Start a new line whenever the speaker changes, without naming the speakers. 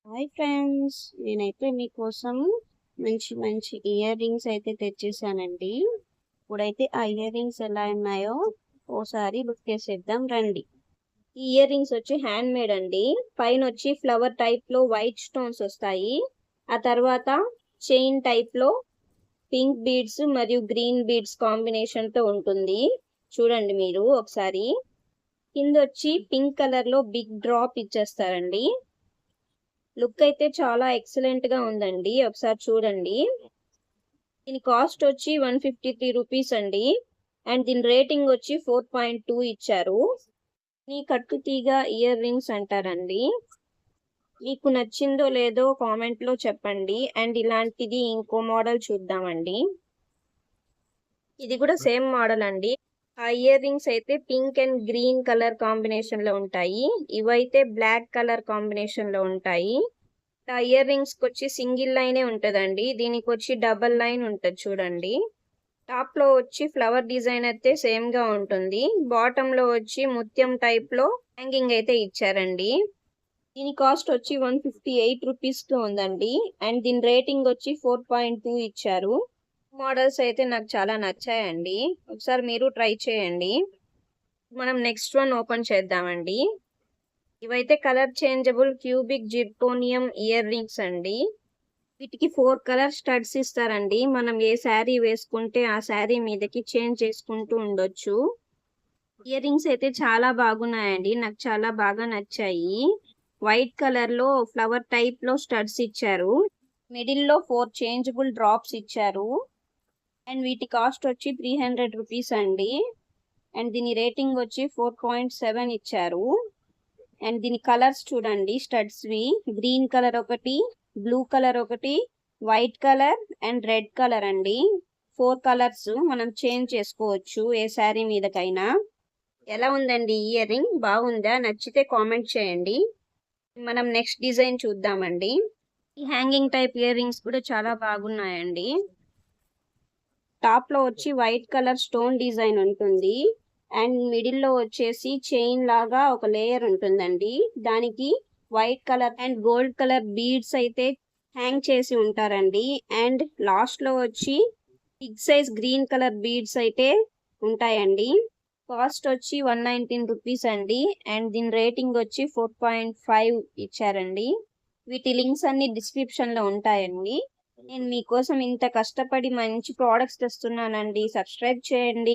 Hi friends, నేనైతే మీకోసం మంచి మంచి ఇయర్ రింగ్స్ అయితే తెచ్చేసానండి. ఇప్పుడైతే ఆ ఇయర్ రింగ్స్ ఎలా ఉన్నాయో ఓసారి బుక్ చేసేద్దాం రండి. ఈ ఇయర్ రింగ్స్ వచ్చి హ్యాండ్ మేడ్ అండి. పైన వచ్చి ఫ్లవర్ టైప్ లో వైట్ స్టోన్స్ వస్తాయి. ఆ తర్వాత చైన్ టైప్ లో పింక్ బీడ్స్ మరియు గ్రీన్ బీడ్స్ కాంబినేషన్ తో ఉంటుంది. చూడండి మీరు ఒకసారి. కింద వచ్చి పింక్ కలర్ లో బిగ్ డ్రాప్ ఇచ్చేస్తారండి. లుక్ అయితే చాలా ఎక్సలెంట్ గా ఉందండి. ఒకసారి చూడండి. దీని కాస్ట్ వచ్చి 153 రూపీస్ అండి. అండ్ దీని రేటింగ్ వచ్చి 4.2 ఇచ్చారు. ఈ కట్టుతీగ ఇయర్ రింగ్స్ అంటారండి. మీకు నచ్చిందో లేదో కామెంట్ లో చెప్పండి. అండ్ ఇలాంటిది ఇంకో మోడల్ చూద్దామండి. ఇది కూడా సేమ్ మోడల్ అండి. ఆ ఇయర్ రింగ్స్ అయితే pink and green colour combination లో ఉంటాయి. ఇవైతే బ్లాక్ కలర్ కాంబినేషన్ లో ఉంటాయి. ఆ ఇయర్ రింగ్స్ కి వచ్చి సింగిల్ లైనే ఉంటదండి. దీనికి వచ్చి డబల్ లైన్ ఉంటది చూడండి. టాప్ లో వచ్చి ఫ్లవర్ డిజైన్ అయితే సేమ్ గా ఉంటుంది. బాటమ్ లో వచ్చి ముత్యం టైప్ లో హ్యాంగింగ్ అయితే ఇచ్చారండి. దీని కాస్ట్ వచ్చి 158 రూపీస్ కి ఉందండి. అండ్ దీని రేటింగ్ వచ్చి 4.2 ఇచ్చారు. మోడల్స్ అయితే నాకు చాలా నచ్చాయండి. ఒకసారి మీరు ట్రై చేయండి. మనం నెక్స్ట్ వన్ ఓపెన్ చేద్దామండి. ఇవైతే colour changeable cubic zirconium ear rings అండి. వీటికి 4 కలర్ స్టడ్స్ ఇస్తారండి. మనం ఏ శారీ వేసుకుంటే ఆ శారీ మీదకి చేంజ్ చేసుకుంటూ ఉండొచ్చు. ఇయర్ రింగ్స్ అయితే చాలా బాగున్నాయండి. నాకు చాలా బాగా నచ్చాయి. వైట్ కలర్ లో ఫ్లవర్ టైప్ లో స్టడ్స్ ఇచ్చారు. మిడిల్ లో 4 చేంజబుల్ డ్రాప్స్ ఇచ్చారు. అండ్ వీటి కాస్ట్ వచ్చి 300 రూపీస్ అండి. అండ్ దీని రేటింగ్ వచ్చి 4.7 ఇచ్చారు. అండ్ దీని కలర్స్ చూడండి. స్టడ్స్ వి గ్రీన్ కలర్ ఒకటి, బ్లూ కలర్ ఒకటి, white colour and red colour అండి. 4 కలర్స్ మనం చేంజ్ చేసుకోవచ్చు ఏ శారీ మీదకైనా. ఎలా ఉందండి ఇయర్ రింగ్? బాగుందా? నచ్చితే కామెంట్ చేయండి. మనం నెక్స్ట్ డిజైన్ చూద్దామండి. ఈ హ్యాంగింగ్ టైప్ ఇయర్ రింగ్స్ కూడా చాలా బాగున్నాయండి. టాప్ లో వచ్చి వైట్ కలర్ స్టోన్ డిజైన్ ఉంటుంది. అండ్ మిడిల్ లో వచ్చేసి చైన్ లాగా ఒక లేయర్ ఉంటుందండి. దానికి white colour and gold colour beads అయితే హ్యాంగ్ చేసి ఉంటారండి. అండ్ లాస్ట్ లో వచ్చి big size green colour beads అయితే ఉంటాయండి. కాస్ట్ వచ్చి 119 రూపీస్ అండి. అండ్ దీని రేటింగ్ వచ్చి 4.5 ఇచ్చారండి. వీటి లింక్స్ అన్ని డిస్క్రిప్షన్ లో ఉంటాయండి. నేను మీకోసం ఇంత కష్టపడి మంచి ప్రోడక్ట్స్ తెస్తున్నానండి. సబ్స్క్రైబ్ చేయండి.